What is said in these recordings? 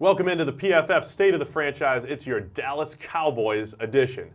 Welcome into the PFF State of the Franchise. It's your Dallas Cowboys edition.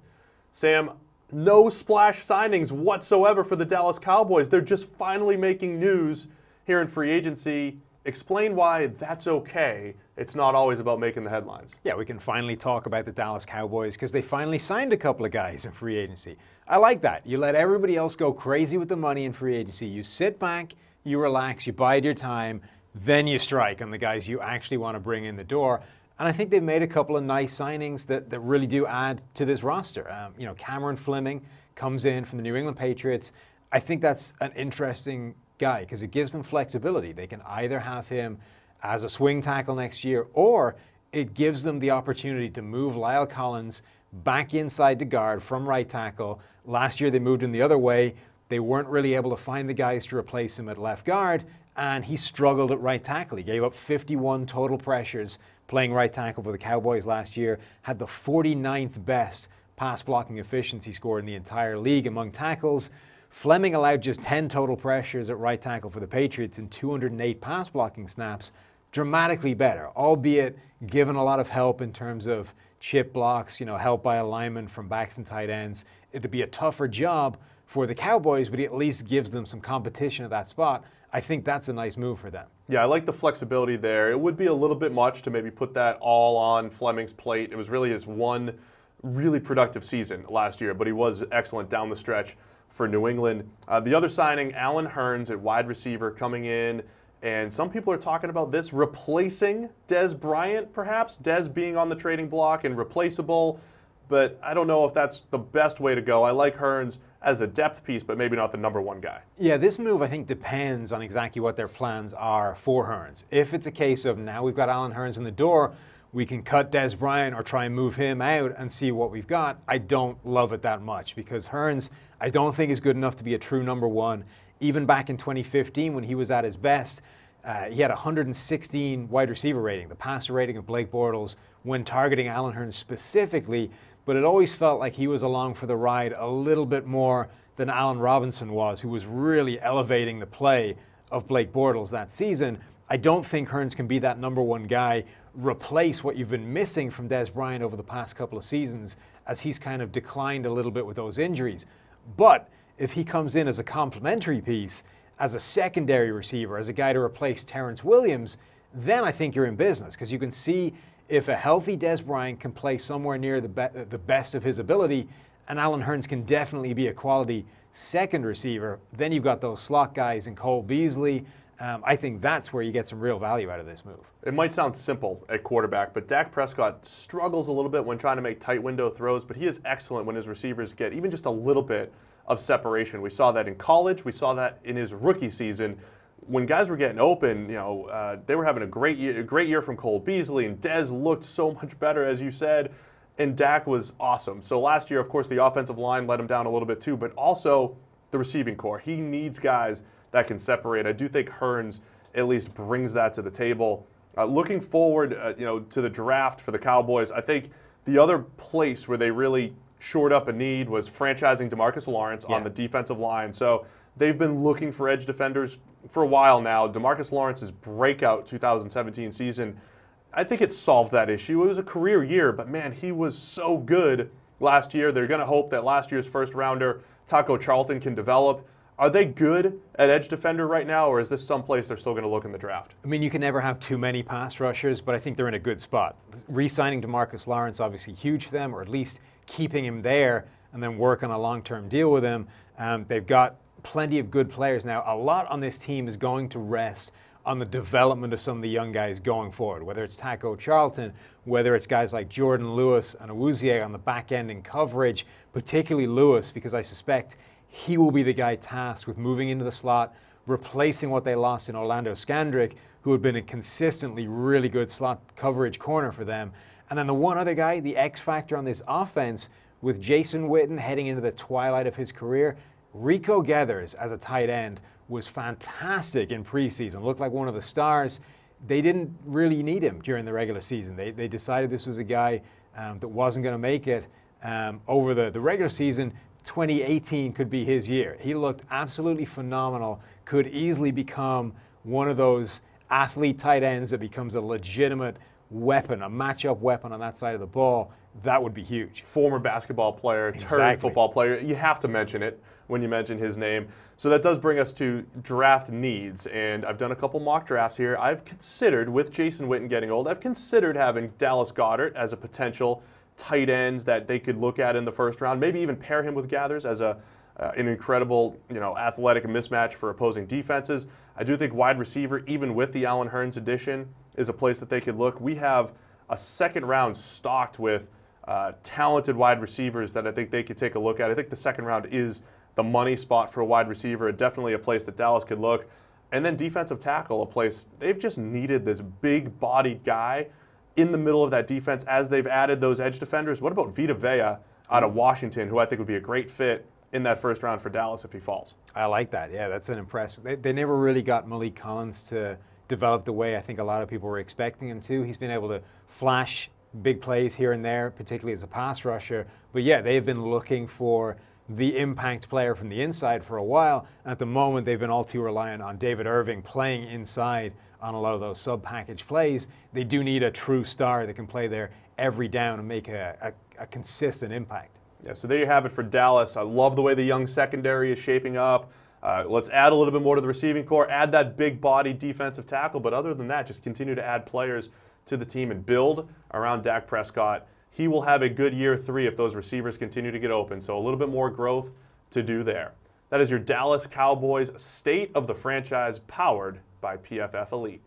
Sam, no splash signings whatsoever for the Dallas Cowboys. They're just finally making news here in free agency. Explain why that's okay. It's not always about making the headlines. Yeah, we can finally talk about the Dallas Cowboys because they finally signed a couple of guys in free agency. I like that. You let everybody else go crazy with the money in free agency. You sit back, you relax, you bide your time, then you strike on the guys you actually want to bring in the door. And I think they've made a couple of nice signings that really do add to this roster. Cameron Fleming comes in from the New England Patriots. I think that's an interesting guy because it gives them flexibility. They can either have him as a swing tackle next year, or it gives them the opportunity to move Lyle Collins back inside to guard from right tackle. Last year they moved him the other way. They weren't really able to find the guys to replace him at left guard, and he struggled at right tackle. He gave up 51 total pressures playing right tackle for the Cowboys last year, had the 49th best pass blocking efficiency score in the entire league among tackles. Fleming allowed just 10 total pressures at right tackle for the Patriots and 208 pass blocking snaps, dramatically better, albeit given a lot of help in terms of chip blocks, help by a lineman from backs and tight ends. It'd be a tougher job for the Cowboys, but he at least gives them some competition at that spot. I think that's a nice move for them. Yeah, I like the flexibility there. It would be a little bit much to maybe put that all on Fleming's plate. It was really his one really productive season last year, but he was excellent down the stretch for New England. The other signing, Allen Hurns at wide receiver coming in, and some people are talking about this replacing Dez Bryant, perhaps. Dez being on the trading block and replaceable, but I don't know if that's the best way to go. I like Hurns as a depth piece, but maybe not the number one guy. Yeah, this move, I think, depends on exactly what their plans are for Hurns. If it's a case of now we've got Allen Hurns in the door, we can cut Dez Bryant or try and move him out and see what we've got, I don't love it that much because Hurns, I don't think is good enough to be a true number one. Even back in 2015 when he was at his best, he had 116 wide receiver rating, the passer rating of Blake Bortles when targeting Allen Hurns specifically, but it always felt like he was along for the ride a little bit more than Allen Robinson was, who was really elevating the play of Blake Bortles that season. I don't think Hurns can be that number one guy, replace what you've been missing from Dez Bryant over the past couple of seasons as he's kind of declined a little bit with those injuries. But if he comes in as a complementary piece, as a secondary receiver, as a guy to replace Terrence Williams, then I think you're in business because you can see if a healthy Dez Bryant can play somewhere near the best of his ability, and Allen Hurns can definitely be a quality second receiver, then you've got those slot guys in Cole Beasley. I think that's where you get some real value out of this move. It might sound simple at quarterback, but Dak Prescott struggles a little bit when trying to make tight window throws, but he is excellent when his receivers get even just a little bit of separation. We saw that in college. We saw that in his rookie season. When guys were getting open, they were having a great year from Cole Beasley, and Dez looked so much better, as you said, and Dak was awesome. So last year, of course, the offensive line let him down a little bit too, but also the receiving core. He needs guys that can separate. I do think Hurns at least brings that to the table. Looking forward, to the draft for the Cowboys, I think the other place where they really shored up a need was franchising DeMarcus Lawrence on the defensive line. So they've been looking for edge defenders for a while now. DeMarcus Lawrence's breakout 2017 season, I think it solved that issue. It was a career year, but man, he was so good last year. They're going to hope that last year's first rounder, Taco Charlton, can develop. Are they good at edge defender right now, or is this someplace they're still going to look in the draft? I mean, you can never have too many pass rushers, but I think they're in a good spot. Re-signing DeMarcus Lawrence, obviously huge for them, or at least keeping him there and then work on a long-term deal with him. They've got plenty of good players now. A lot on this team is going to rest on the development of some of the young guys going forward, whether it's Taco Charlton, whether it's guys like Jordan Lewis and Awuzie on the back end in coverage, particularly Lewis, because I suspect he will be the guy tasked with moving into the slot, replacing what they lost in Orlando Scandrick, who had been a consistently really good slot coverage corner for them. And then the one other guy, the X factor on this offense, with Jason Witten heading into the twilight of his career, Rico Gathers as a tight end was fantastic in preseason, looked like one of the stars. They didn't really need him during the regular season. They decided this was a guy that wasn't going to make it over the regular season. 2018 could be his year. He looked absolutely phenomenal, could easily become one of those athlete tight ends that becomes a legitimate weapon, a matchup weapon on that side of the ball, that would be huge. Former basketball player, Exactly. turned football player. You have to mention it when you mention his name. So that does bring us to draft needs. And I've done a couple mock drafts here. I've considered, with Jason Witten getting old, I've considered having Dallas Goedert as a potential tight end that they could look at in the first round. Maybe even pair him with Gathers as an incredible, athletic mismatch for opposing defenses. I do think wide receiver, even with the Allen Hurns addition, is a place that they could look. We have a second round stocked with talented wide receivers that I think they could take a look at. I think the second round is the money spot for a wide receiver, definitely a place that Dallas could look. And then defensive tackle, a place they've just needed this big-bodied guy in the middle of that defense as they've added those edge defenders. What about Vita Vea out of Washington, who I think would be a great fit in that first round for Dallas if he falls? I like that. Yeah, that's an impressive. They never really got Malik Collins to develop the way I think a lot of people were expecting him to. He's been able to flash big plays here and there, particularly as a pass rusher. But yeah, they've been looking for the impact player from the inside for a while. At the moment, they've been all too reliant on David Irving playing inside on a lot of those sub-package plays. They do need a true star that can play there every down and make a consistent impact. Yeah, so there you have it for Dallas. I love the way the young secondary is shaping up. Let's add a little bit more to the receiving core, add that big body defensive tackle, but other than that, just continue to add players to the team and build around Dak Prescott. He will have a good year 3 if those receivers continue to get open, so a little bit more growth to do there. That is your Dallas Cowboys State of the Franchise, powered by PFF Elite.